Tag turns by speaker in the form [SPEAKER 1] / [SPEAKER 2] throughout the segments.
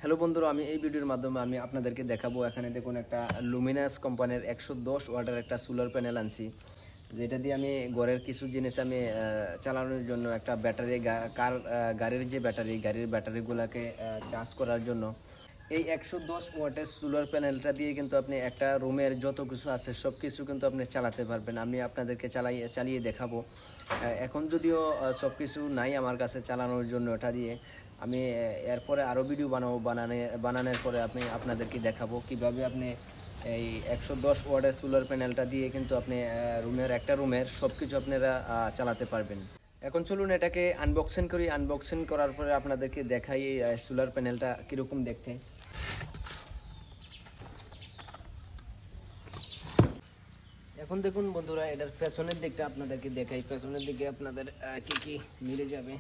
[SPEAKER 1] Hello বন্ধুরা, আমি এই ভিডিওর মাধ্যমে আমি আপনাদেরকে দেখাবো। এখানে দেখুন একটা লুমিনাস কোম্পানির 110 ওয়াটের একটা সোলার প্যানেল আনছি, যেটা দিয়ে আমি ঘরের কিছু জিনিস আমি চালানোর জন্য একটা ব্যাটারি গাড়ির যে গাড়ির ব্যাটারিগুলোকে চার্জ করার জন্য এই 110 ওয়াটের সোলার প্যানেলটা দিয়ে কিন্তু আপনি একটা রুমের যত কিছু আছে সব কিছু কিন্তু আপনি চালাতে পারবেন। আমি আপনাদেরকে চালিয়ে দেখাবো। এখন যদিও সব কিছু নাই আমার কাছে চালানোর জন্য, এটা দিয়ে আমি এরপরে আরও ভিডিও বানানোর পরে আপনাদেরকে দেখাবো কীভাবে আপনি এই 110 ওয়াটের সোলার প্যানেলটা দিয়ে কিন্তু আপনি রুমের সব কিছু আপনারা চালাতে পারবেন। এখন চলুন এটাকে আনবক্সিং করি। আনবক্সিং করার পরে আপনাদেরকে দেখাই এই সোলার প্যানেলটা কীরকম দেখতে। এখন দেখুন বন্ধুরা, এটার পেছনের দিকটা আপনাদেরকে দেখাই। পেছনের দিকে আপনাদের কি কি মিলে যাবে।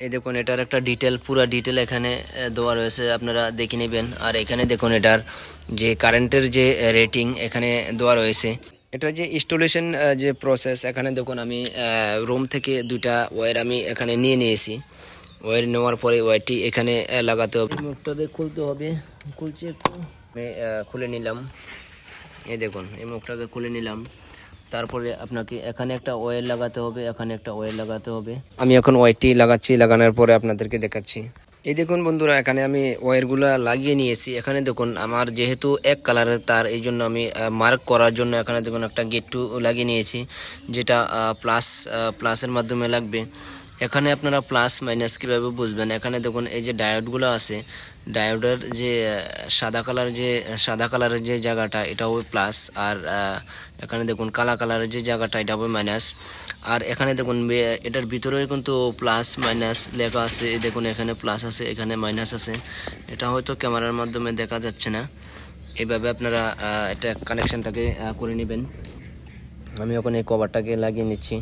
[SPEAKER 1] এই দেখুন, এটার একটা পুরো ডিটেল এখানে দেওয়া রয়েছে, আপনারা দেখে নেবেন। আর এখানে দেখুন এটার যে কারেন্টের যে রেটিং এখানে দেওয়া রয়েছে। এটার যে ইনস্টলেশন যে প্রসেস, এখানে দেখুন আমি রুম থেকে দুইটা ওয়্যার আমি এখানে নিয়েছি। ওয়্যার নেওয়ার পরে ওয়্যারটি এখানে লাগাতে হবে, মুখটা খুলতে হবে। খুলছে একটু, আমি খুলে নিলাম। এই দেখুন, এই মুখটাকে খুলে নিলাম। তারপরে আপনাকে এখানে একটা ওয়্যার লাগাতে হবে, এখানে একটা ওয়্যার লাগাতে হবে। আমি এখন ওয়্যারটি লাগাচ্ছি, লাগানোর পরে আপনাদেরকে দেখাচ্ছি। এই দেখুন বন্ধুরা, এখানে আমি ওয়্যারগুলো লাগিয়ে নিয়েছি। এখানে দেখুন আমার যেহেতু এক কালারের তার, এই জন্য আমি মার্ক করার জন্য এখানে দেখুন একটা গেট লাগিয়ে নিয়েছি, যেটা প্লাসের মাধ্যমে লাগবে। এখানে আপনারা প্লাস মাইনাস কীভাবে বুঝবেন, এখানে দেখুন এই যে ডায়োডগুলো আছে, ডায়োডের যে সাদা কালারের যে জায়গাটা এটা হবে প্লাস, আর এখানে দেখুন কালা কালারের যে জায়গাটা এটা হবে মাইনাস। আর এখানে দেখুন এটার ভিতরেও কিন্তু প্লাস মাইনাস লেখা আছে। দেখুন এখানে প্লাস আছে, এখানে মাইনাস আছে। এটা হয়তো ক্যামেরার মাধ্যমে দেখা যাচ্ছে না। এইভাবে আপনারা এটা কানেকশনটাকে করে নেবেন। আমি এখন এই কভারটাকে লাগিয়ে নিচ্ছি।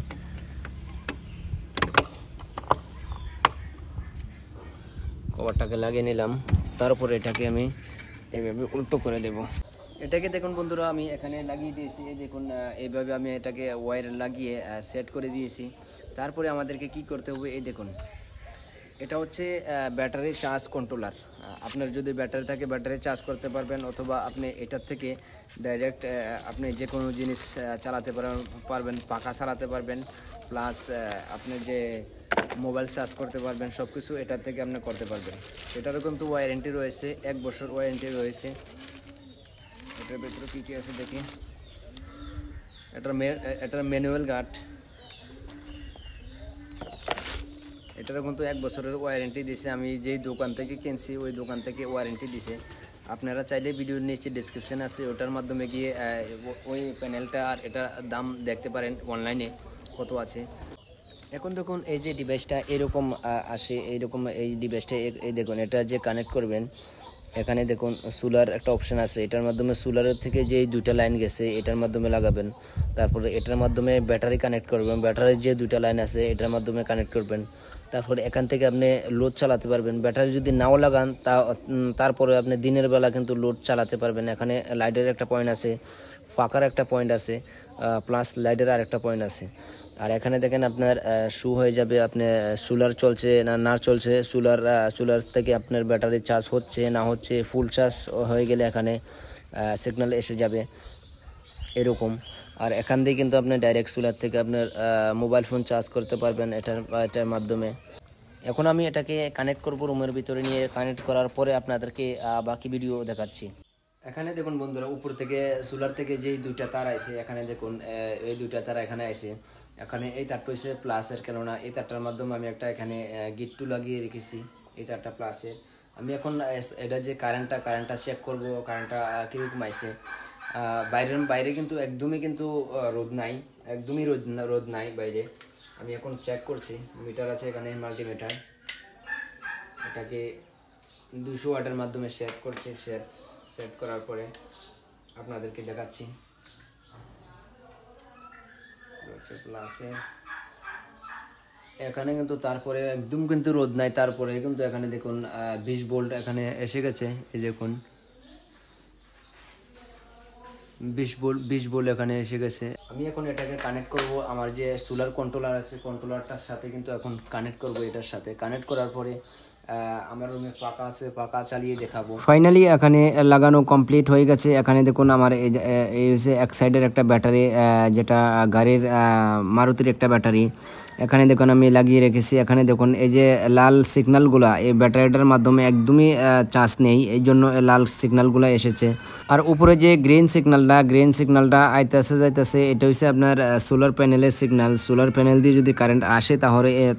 [SPEAKER 1] কভারটাকে লাগিয়ে নিলাম, তারপরে এটাকে আমি এইভাবে উল্টো করে দেব। এটাকে দেখুন বন্ধুরা, আমি এখানে লাগিয়ে দিয়েছি। দেখুন এইভাবে আমি এটাকে ওয়্যার লাগিয়ে সেট করে দিয়েছি। তারপরে আমাদেরকে কি করতে হবে, এই দেখুন এটা হচ্ছে ব্যাটারি চার্জ কন্ট্রোলার। আপনার যদি ব্যাটারি থাকে ব্যাটারি চার্জ করতে পারবেন, অথবা আপনি এটার থেকে ডাইরেক্ট আপনি যে কোনো জিনিস চালাতে পারবেন। পাখা চালাতে পারবেন, প্লাস আপনি যে মোবাইল চার্জ করতে পারবেন, সব কিছু এটার থেকে আপনি করতে পারবেন। এটারও কিন্তু ওয়ারেন্টি রয়েছে, 1 বছর ওয়ারেন্টি রয়েছে। এটার ভেতরে কী কী আছে দেখি। এটার ম্যানুয়াল গার্ড, এটারও কিন্তু 1 বছরের ওয়ারেন্টি দিছে। আমি যেই দোকান থেকে কিনছি ওই দোকান থেকে ওয়ারেন্টি দিছে। আপনারা চাইলে ভিডিওর নিচে ডিসক্রিপশন আছে, ওটার মাধ্যমে গিয়ে ওই প্যানেলটা আর এটার দাম দেখতে পারেন অনলাইনে কত আছে। এখন দেখুন এই যে ডিভাইসটা এরকম আসে, এইরকম এই ডিভাইসটা এই দেখুন, এটা যে কানেক্ট করবেন, এখানে দেখুন সোলার একটা অপশান আছে। এটার মাধ্যমে সোলারের থেকে যে দুইটা লাইন গেছে এটার মাধ্যমে লাগাবেন। তারপরে এটার মাধ্যমে ব্যাটারি কানেক্ট করবেন, ব্যাটারির যে দুইটা লাইন আছে এটার মাধ্যমে কানেক্ট করবেন। তারপরে এখান থেকে আপনি লোড চালাতে পারবেন। ব্যাটারি যদি নাও লাগান তারপরে আপনি দিনের বেলা কিন্তু লোড চালাতে পারবেন। এখানে লাইটের একটা পয়েন্ট আছে, ফাঁকার একটা পয়েন্ট আছে, প্লাস লাইটের আর একটা পয়েন্ট আছে। আর এখানে দেখেন আপনার শু হয়ে যাবে, আপনি সোলার চলছে না চলছে, সোলার থেকে আপনার ব্যাটারি চার্জ হচ্ছে না হচ্ছে, ফুল চার্জ হয়ে গেলে এখানে সিগন্যাল এসে যাবে এরকম। আর এখান দিয়ে কিন্তু আপনি ডাইরেক্ট সোলার থেকে আপনার মোবাইল ফোন চার্জ করতে পারবেন এটার মাধ্যমে। এখন আমি এটাকে কানেক্ট করব রুমের ভিতরে নিয়ে। কানেক্ট করার পরে আপনাদেরকে বাকি ভিডিও দেখাচ্ছি। এখানে দেখুন বন্ধুরা, উপর থেকে সোলার থেকে যেই দুইটা তার আছে, এখানে দেখুন এই দুইটা তার এখানে আছে। এখানে এই তারটা হচ্ছে প্লাসের, কেননা এই তারটার মাধ্যমে আমি একটা এখানে গিট্টু লাগিয়ে রেখেছি। এই তারটা প্লাসের। আমি এখন এটা যে কারেন্টটা চেক করব, কারেন্টটা কীরকম আছে। বাইরে কিন্তু একদমই কিন্তু রোদ নাই, একদমই রোদ নাই বাইরে। আমি এখন চেক করছি, মিটার আছে এখানে, মাল্টিমিটার। এটাকে 200 ওয়াটের মাধ্যমে সেট করছি। সেট করার পরে আপনাদেরকে দেখাচ্ছি। প্লাসে এখানে কিন্তু তারপরে একদম কিন্তু রোদ নাই, তারপরে কিন্তু এখানে দেখুন 20 ভোল্ট এখানে এসে গেছে। এই দেখুন 20 ভোল্ট এখানে এসে গেছে। আমি এখন এটাকে কানেক্ট করব আমার যে সোলার কন্ট্রোলার আছে, কন্ট্রোলারটার সাথে কিন্তু এখন কানেক্ট করব। এটার সাথে কানেক্ট করার পরে আমার রুমে পাখা আছে, পাখা চালিয়ে দেখাবো। ফাইনালি এখানে লাগানো কমপ্লিট হয়ে গেছে। এখানে দেখুন আমার এই হচ্ছে এক সাইডের একটা ব্যাটারি, যেটা গাড়ির মারুতির একটা ব্যাটারি। এখানে দেখুন আমি লাগিয়ে রেখেছি। এখানে দেখুন এই যে লাল সিগন্যালগুলা এই ব্যাটারিটার মাধ্যমে একদমই চার্জ নেই, এই জন্য লাল সিগন্যালগুলো এসেছে। আর উপরে যে গ্রিন সিগন্যালটা আইতেছে যাইতেছে, এটা হচ্ছে আপনার সোলার প্যানেলের সিগন্যাল। সোলার প্যানেল দিয়ে যদি কারেন্ট আসে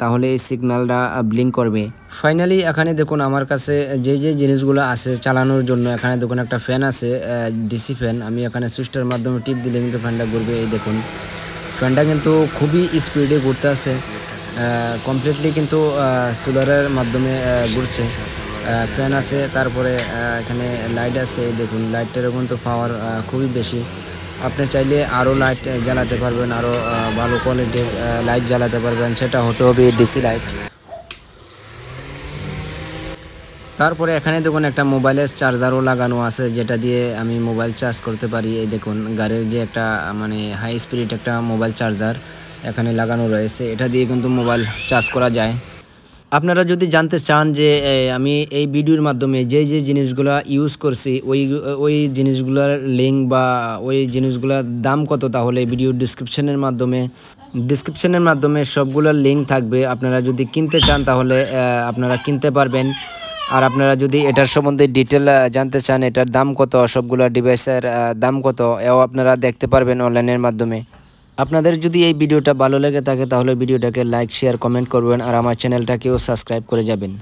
[SPEAKER 1] তাহলে এই সিগন্যালটা ব্লিঙ্ক করবে। ফাইনালি এখানে দেখুন আমার কাছে যে জিনিসগুলো আছে চালানোর জন্য, এখানে দেখুন একটা ফ্যান আছে, ডিসি ফ্যান। আমি এখানে সুইচটার মাধ্যমে টিপ দিলে কিন্তু ফ্যানটা ঘুরবে। এই দেখুন ফ্যানটা কিন্তু খুবই স্পিডে ঘুরতে আছে, কমপ্লিটলি কিন্তু সোলারের মাধ্যমে ঘুরছে। ফ্যান আছে, তারপরে এখানে লাইট আছে। দেখুন লাইটটারও কিন্তু পাওয়ার খুবই বেশি। আপনি চাইলে আরও লাইট জ্বালাতে পারবেন, আরও ভালো কোয়ালিটির লাইট জ্বালাতে পারবেন, সেটা হতে হবে ডিসি লাইট। তারপরে এখানে দেখুন একটা মোবাইলের চার্জারও লাগানো আছে, যেটা দিয়ে আমি মোবাইল চার্জ করতে পারি। এই দেখুন গাড়ির যে একটা মানে হাই স্পিড একটা মোবাইল চার্জার এখানে লাগানো রয়েছে, এটা দিয়ে কিন্তু মোবাইল চার্জ করা যায়। আপনারা যদি জানতে চান যে আমি এই ভিডিওর মাধ্যমে যে জিনিসগুলো ইউজ করছি ওই জিনিসগুলোর লিঙ্ক বা ওই জিনিসগুলোর দাম কত, তাহলে ভিডিও ডিসক্রিপশনের মাধ্যমে সবগুলোর লিঙ্ক থাকবে। আপনারা যদি কিনতে চান তাহলে আপনারা কিনতে পারবেন। আর আপনারা যদি এটার সম্বন্ধে ডিটেল জানতে চান, এটার দাম কত, সবগুলো ডিভাইসের দাম কত, এও আপনারা দেখতে পারবেন অনলাইনের মাধ্যমে। আপনাদের যদি এই ভিডিওটা ভালো লেগে থাকে তাহলে ভিডিওটাকে লাইক, শেয়ার, কমেন্ট করবেন আর আমার চ্যানেলটাকেও সাবস্ক্রাইব করে যাবেন।